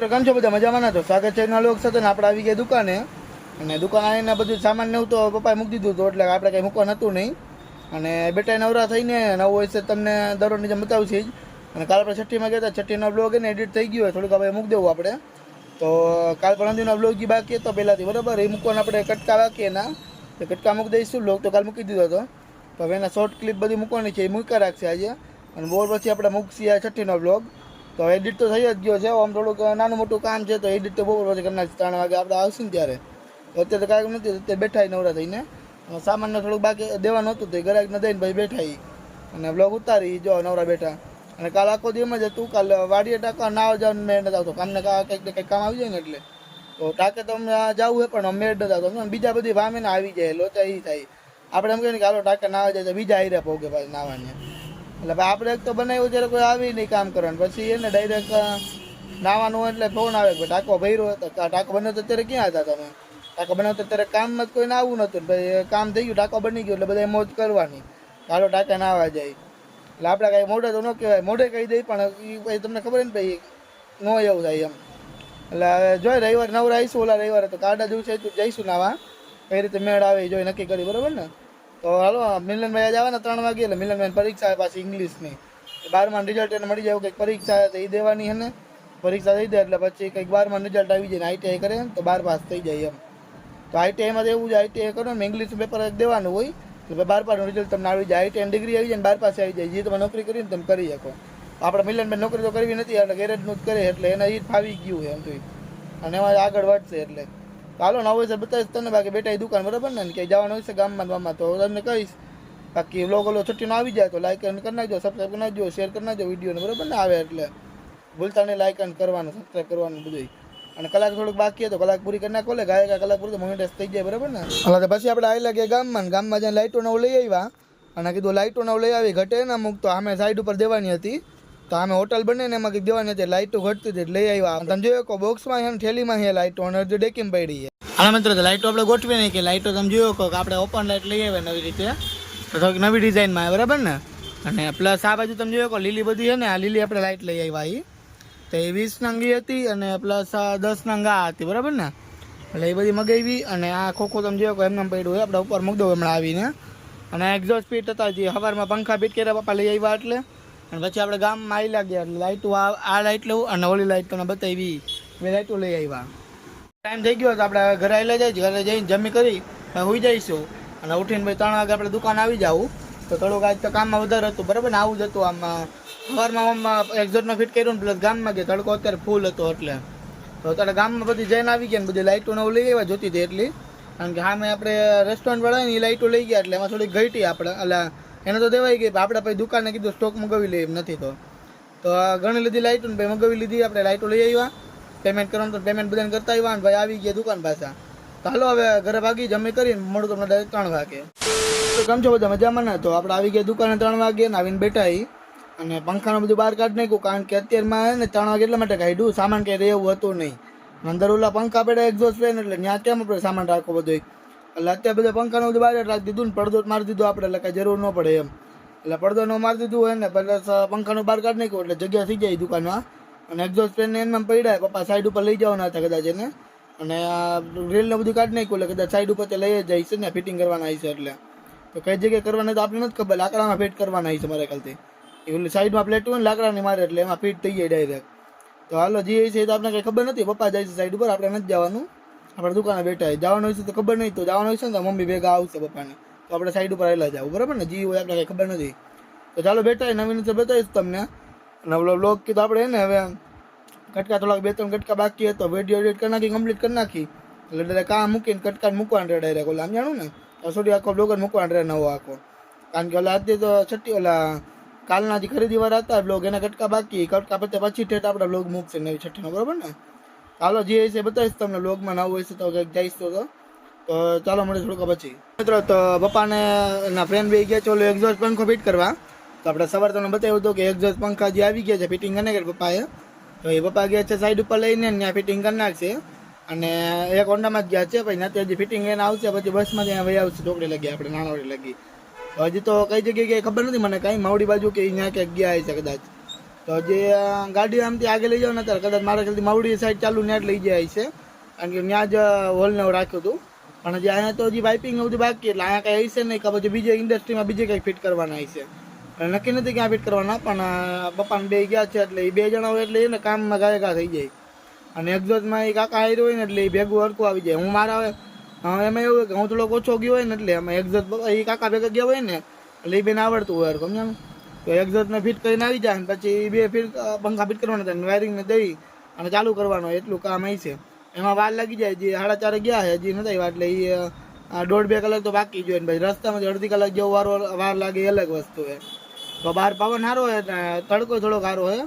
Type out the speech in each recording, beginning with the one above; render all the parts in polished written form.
કેમ છો બધા મજામાં ના? તો સ્વાગત છે એના લોક સાથે. આપણે આવી ગયા દુકાને અને દુકાન આવીને બધું સામાન નવું તો પપ્પાએ મૂકી દીધું હતું, એટલે આપણે કંઈ મૂકવા નહોતું નહીં. અને બેટા નવરા થઈને નવું હોય છે તમને દરરોજની જેમ બતાવું છે. અને કાલ આપણે છઠ્ઠીમાં ગયા હતા, છઠ્ઠીનો બ્લોગ એને એડિટ થઈ ગયો હોય, થોડુંક આપણે મૂકી દેવું આપણે. તો કાલ પણનો બ્લોગ જે બાકી હતો પહેલાંથી બરાબર, એ મૂકવાના આપણે કટકા બાકી એના તો કટકા મૂકી દઈશું. બ્લોગ તો કાલ મૂકી દીધો હતો, તો હવે એના શોર્ટ ક્લિપ બધી મૂકવાની છે, એ મૂકી રાખશે આજે. અને બોર પછી આપણે મૂકીએ છઠ્ઠીનો બ્લોગ. તો એડિટ તો થઈ જ ગયો છે, આમ થોડુંક નાનું મોટું કામ છે, તો એડિટ તો બહુ પછી કરી નાખીએ 3 વાગે આપણે આવશે ને ત્યારે. તો અત્યારે તો કાંઈ નથી, અત્યારે બેઠા નવરા થઈને. સામાનને થોડુંક બાકી દેવાનું હતું, તો એ ગ્રાહકને દઈને પછી બેઠા અને બ્લોગ ઉતારી જો નવરા બેઠા. અને કાલ આખો દિવસ જ હતું, કાલ વાડીએ ટાંકા ના જવાનું મેળ નથી આવતો, કામને કંઈક કામ આવી જાય ને એટલે. તો ટાંકે તો અમને જવું હોય પણ મેળ નથી આવતો, બીજા બધી વામે ને આવી જાય લોચા એ થાય. આપણે એમ કહીએ કે હાલો ટાંકે ના આવી જાય તો બીજા આયરા પોગે પાછું નાવાને. એટલે આપણે એક તો બનાવ્યું ત્યારે કોઈ આવી નહીં કામ કરવાનું, પછી એને ડાયરેક્ટ નાવાનું એટલે ફોન આવે કે ટાંકો ભર્યો હતો. ટાંકો બનાવતો અત્યારે ક્યાં હતા તમે? ટાંકો બનાવતો અત્યારે કામમાં જ કોઈને આવવું નહોતું, ભાઈ કામ થઈ ગયું, ટાંકો બની ગયો એટલે બધા મોજ કરવાની, હાલો ટાંકા ના આવવા જાય. એટલે આપણે કાંઈ મોઢે તો ન કહેવાય, મોઢે કહી દઈ પણ એ તમને ખબર ને ભાઈ ન એવું થાય એમ. એટલે જોઈ રવિવારે નવરા આવીશું, ઓલા રવિવારે તો કાડા જેવું છે તો જઈશું નાવા, કઈ રીતે મેળ આવે જોઈ નક્કી કરી બરાબર ને. તો હાલો મિલનભાઈ આજે આવે ને 3 વાગે, એટલે મિલનભાઈ પરીક્ષા આવે પાછી ઇંગ્લિશની, 12માં રિઝલ્ટ એને મળી જાય, કંઈક પરીક્ષા તો એ દેવાની છે ને, પરીક્ષા થઈ જાય એટલે પછી કંઈક 12માં રિઝલ્ટ આવી જાય ને આઈટીઆઈ કરે તો 12 પાસ થઈ જાય એમ. તો આઈટીઆઈમાં તો એવું જ આઈટીઆઈ કરો ને ઇંગ્લિશ પેપર દેવાનું હોય, એટલે 12 પાસનું રિઝલ્ટ તમને આવી જાય, આઈટીઆઈ ડિગ્રી આવી જાય ને 12 પાસ આવી જાય, જે તમે નોકરી કરીને તમે કરી શકો. આપણે મિલનભાઈ નોકરી તો કરવી નથી, એટલે ગેરેજનું જ કરે, એટલે એને એ જ ફાવી ગયું એમ તો, અને એમાં આગળ વધશે. એટલે હાલો નવો હોય બતાવીશ તમને, બાકી બેટા એ દુકાન બરાબર ને, ક્યાંય જવાનું હોય છે ગામમાં તો તમને કહીશ. બાકી વ્લોગ છઠ્ઠીનો આવી જાય તો લાઈક કરી નાખજો, સબસ્ક્રાઈબ કરી નાખજો, શેર કરી નાખજો વિડીયોને બરાબર ને આવે એટલે ભૂલતા નહીં લાઈક કરવાનું, સબસ્ક્રાઈબ કરવાનું બધું. અને કલાક થોડુંક બાકી હતો, કલાક પૂરી કરી નાખો, ગાય કલાક પૂરી તો મોનિટાઈઝ થઈ જાય બરાબર ને. એટલે પછી આપણે આવી લાગીએ ગામમાં જ્યાં લાઇટો નવું લઈ આવ્યા, અને કીધું લાઇટો નવું લઈ આવી ઘટે ના મૂક, તો આમે સાઈડ ઉપર દેવાની હતી, તો આમે હોટલ બને ને એમાં કંઈક દેવાની હતી, લાઇટો ઘટતી હતી લઈ આવ્યા. તમે જોયો કહો બોક્સમાં છે થેલીમાં છે લાઇટો, અને હજુ ડેકીમ પડી છે. હા મિત્રો, તો લાઇટો આપણે ગોઠવી નહીં કે લાઇટો તમે જોયો કહો કે આપણે ઓપન લાઇટ લઈ આવ્યા નવી રીતે, તો થોડીક નવી ડિઝાઇનમાં આવે બરાબર ને. અને પ્લસ આ બાજુ તમે જોયો કહો લીલી બધી છે ને, આ લીલી આપણે લાઇટ લઈ આવ્યા એ તો એ 20 નંગી હતી, અને પ્લસ 10 નંગ આ હતી બરાબર ને. એટલે એ બધી મગાવી, અને આ ખોખો તમે જોયો કહો એમને પડ્યું હોય, આપણે ઉપર મૂકી દો હમણાં આવીને. અને એક્ઝોસ્ટ ફીટ હતા, જે સવારમાં પંખા ફીટ કર્યા પપ્પા લઈ આવ્યા એટલે. અને પછી આપણે ગામમાં આવી લાગ્યા એટલે લાઇટો આ લાઇટ લેવું અને ઓલી લાઇટ તમને બતાવી, બે લાઇટો લઈ આવ્યા. ટાઈમ થઈ ગયો તો આપણે ઘરે આવેલા જાય, ઘરે જઈને જમી કરી હોઈ જઈશું, અને ઉઠીને ભાઈ 3 વાગે આપણે દુકાન આવી જાવું. તો થોડુંક આજ તો કામમાં વધારે હતું બરાબર ને, આવું જ હતું. આમાં સવારમાં એક્ઝોસ્ટમાં ફિટ કર્યું ને પ્લસ ગામમાં ગયા, તડકો અત્યારે ફૂલ હતો એટલે. તો અત્યારે ગામમાં બધી જઈને આવી ગયા ને બધી લાઇટો નવું લઈ આવ્યા જોતી હતી એટલી, કારણ કે સામે આપણે રેસ્ટોરન્ટ વાળા ને એ લાઇટો લઈ ગયા, એટલે એમાં થોડીક ઘટી આપણે, એટલે એને તો દેવાઈ ગઈ, આપણે પછી દુકાને કીધું સ્ટોક મગાવી લઈએ એમ નથી. તો ઘણી લીધી લાઇટો ને ભાઈ મગાવી લીધી, આપણે લાઇટો લઈ આવ્યા, પેમેન્ટ કરવાનું તો પેમેન્ટ બધાને કરતા આવ્યા, અને ભાઈ આવી ગયા દુકાન પાછા. તો હાલો હવે ઘરે ભાગી જમી કરીને મળું તમને ડાયરેક્ટ 3 વાગે. તો કેમ છો બધા મજામાં ને? તો આપણે આવી ગયા દુકાને 3 વાગે ને આવીને બેઠા અને પંખાનું બધું બહાર કાઢી નાખ્યું, કારણ કે અત્યારમાં ને 3 વાગે એટલા માટે કાઢ્યું, સામાન કંઈ રહેવું હતું નહીં. અંદર ઓલા પંખા પડે એક્ઝોસ્ટ ફેન, એટલે ત્યાં કેમ આપણે સામાન રાખવો બધો, એટલે અત્યારે બધા પંખાનું બધું બહાર રાખી દીધું ને પડદો મારી દીધો આપણે, એટલે કાંઈ જરૂર ન પડે એમ. એટલે પડદો ન મારી દીધું હોય ને પ્લસ પંખાનું બહાર કાઢી નાખ્યું, એટલે જગ્યા થઈ જાય દુકાનમાં. અને એક્ઝોસ્ટ ફેન એમાં પડ્યા, પપ્પા સાઈડ ઉપર લઈ જવાના હતા કદાચ એને, અને રેલને બધું કાઢી નાખ્યું, એટલે કદાચ સાઈડ ઉપર તે લઈ જ જાય છે ને, ફિટિંગ કરવાના છે. એટલે તો કઈ જગ્યાએ કરવાના તો આપણે નથી ખબર, લાકડામાં ફિટ કરવાના છે મારા ખ્યાલથી. એટલે સાઈડમાં પ્લેટ હોય ને લાકડાની મારે, એટલે એમાં ફિટ થઈ જાય ડાયરેક્ટ. તો હાલો જે છે તો આપણે કંઈ ખબર નથી, પપ્પા જાય છે સાઈડ ઉપર, આપણે નથી જવાનું, આપણે દુકાને બેઠા જવાનું હોય છે તો ખબર નહીં, તો જવાનું હોય છે ને તો મમ્મી ભેગા આવશે પપ્પાને, તો આપણે સાઈડ ઉપર આવેલા જવું બરાબર ને, જી હોય આપણે કંઈ ખબર નથી. તો ચાલો બેઠા નવીન તો બતાવીશ તમને. અને બ્લોગ કીધું આપણે ને હવે કટકા થોડાક 2-3 કટકા બાકી હતો, વિડીયો એડિટ કરી નાખી, કમ્પ્લીટ કરી નાખી, એટલે કામ મૂકીને કટકા મૂકવાનું રહે ડાયરેક્ટ, ઓલા આમ જાણું ને સોરી આખો બ્લોગ જ મૂકવાનું રહે નવો આખો, કારણ કે ઓલા આજે તો છઠ્ઠી ઓલા કાલના જે ખરીદીવાળા હતા બ્લોગ એના કટકા બાકી, કટકા પછી ઠેઠ આપણે બ્લોગ મૂકશે નવી છઠ્ઠીનો બરાબર ને. હાલો જે છે બતાવીશ તમને, બ્લોગમાં નવું હોય છે તો કંઈક જઈશ તો ચાલો મળે થોડુંક પછી. મિત્રો તો પપ્પાને એના ફ્રેન્ડ બી ગયા ચોલો એક્ઝોસ્ટ પંખો ફિટ કરવા, તો આપણે સવારે તમને બતાવ્યું હતું કે એક્ઝોસ્ટ પંખા જે આવી ગયા છે ફિટિંગ કરી નાખે પપ્પાએ, તો એ પપ્પા ગયા છે સાઈડ ઉપર લઈને ત્યાં ફિટિંગ કરી નાખશે. અને એક હોન્ડામાં જ ગયા છે ભાઈ, ત્યાંથી હજી ફિટિંગ એને આવશે, પછી બસમાં ત્યાં વહી આવશે ચોકડી લગી, આપણે નાણાવડી લગી. હજી તો કઈ જગ્યાએ ખબર નથી મને, કાંઈ માવડી બાજુ કે અહીંયા ક્યાંક ગયા છે કદાચ, તો તો જે ગાડી આમથી આગે લઈ જાવ ને ત્યારે કદાચ મારા ખ્યાલથી માવડી સાઈડ ચાલુ ત્યાં જ લઈ જાય છે, કારણ કે ત્યાં જ હોલને રાખ્યું હતું. પણ હજી અહીંયા તો હજી પાઇપિંગ બધું બાકી, એટલે અહીંયા કંઈ હશે નહીં કે પછી બીજે ઇન્ડસ્ટ્રીમાં બીજે કંઈક ફિટ કરવાના હશે. નક્કી નથી ક્યાં ફિટ કરવાના, પણ પપ્પાને બે ગયા છે એટલે એ 2 જણા હોય એટલે એને કામમાં ગાયકા થઈ જાય. અને એક્ઝોસ્ટમાં એ કાકા આવી હોય ને એટલે એ ભેગું હરકું આવી જાય. હું મારા એમાં એવું હોય કે હું થોડોક ઓછો ગયો હોય ને એટલે એમાં એક્ઝોસ્ટ એ કાકા ભેગા ગયા હોય ને એટલે એ બેને આવડતું હોય હરકું, સમજાણું? તો એક્ઝોસ્ટને ફિટ કરીને આવી જાય ને પછી 2 પંખા ફિટ કરવાના થાય, વાયરિંગને દઈ અને ચાલુ કરવાનો, એટલું કામ અહીં છે. એમાં વાર લાગી જાય. જે 4:30 ગયા છે હજી નથી આવ્યા, એટલે એ 1.5-2 કલાક તો બાકી જોઈએ. ભાઈ રસ્તામાં અડધી કલાક જેવો વાર લાગે એ અલગ વસ્તુ છે. તો બહાર પવન સારો હોય ને તડકો થોડોક સારો હોય.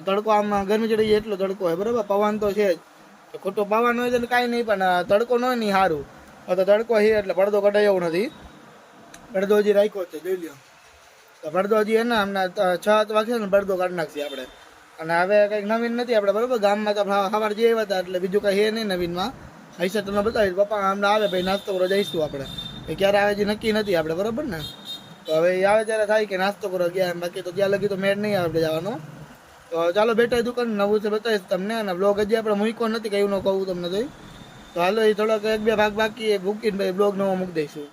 તડકો આમ ગરમી ચડી જાય એટલો તડકો હોય, બરાબર? પવન તો છે જ, ખોટો પવન હોય તો કાંઈ નહીં, પણ તડકો ન હોય નહીં સારું. તો તડકો છે એટલે પડદો કઢાય એવું નથી. પડદો હજી રાખ્યો છે, જોઈ લો. તો પડદો હજી એને હમણાં 6 વાગે ને પડદો કાઢી નાખીએ આપણે. અને હવે કંઈક નવીન નથી આપણે, બરાબર? ગામમાં તો સવાર જે આવ્યા હતા એટલે બીજું કંઈ છે નહીં નવીનમાં. હૈસે તમને બતાવીશ. પપ્પા હમણાં આવે ભાઈ નાસ્તો કરવા જઈશું આપણે. એ ક્યારે આવે હજી નક્કી નથી આપણે, બરાબર ને? તો હવે એ આવે ત્યારે થાય કે નાસ્તો કરવા ગયા એમ, બાકી તો ત્યાં લગી તો મેળ નહીં આવે જવાનો. તો ચાલો બેઠા દુકાન નવું છે બતાવીશ તમને. અને બ્લોગ હજી આપણે મૂક્યો નથી, કયું ન કહું તમને. તો હાલો એ થોડાક 1-2 ભાગ બાકી એ મૂકીને ભાઈ બ્લોગ નવો મૂકી દઈશું.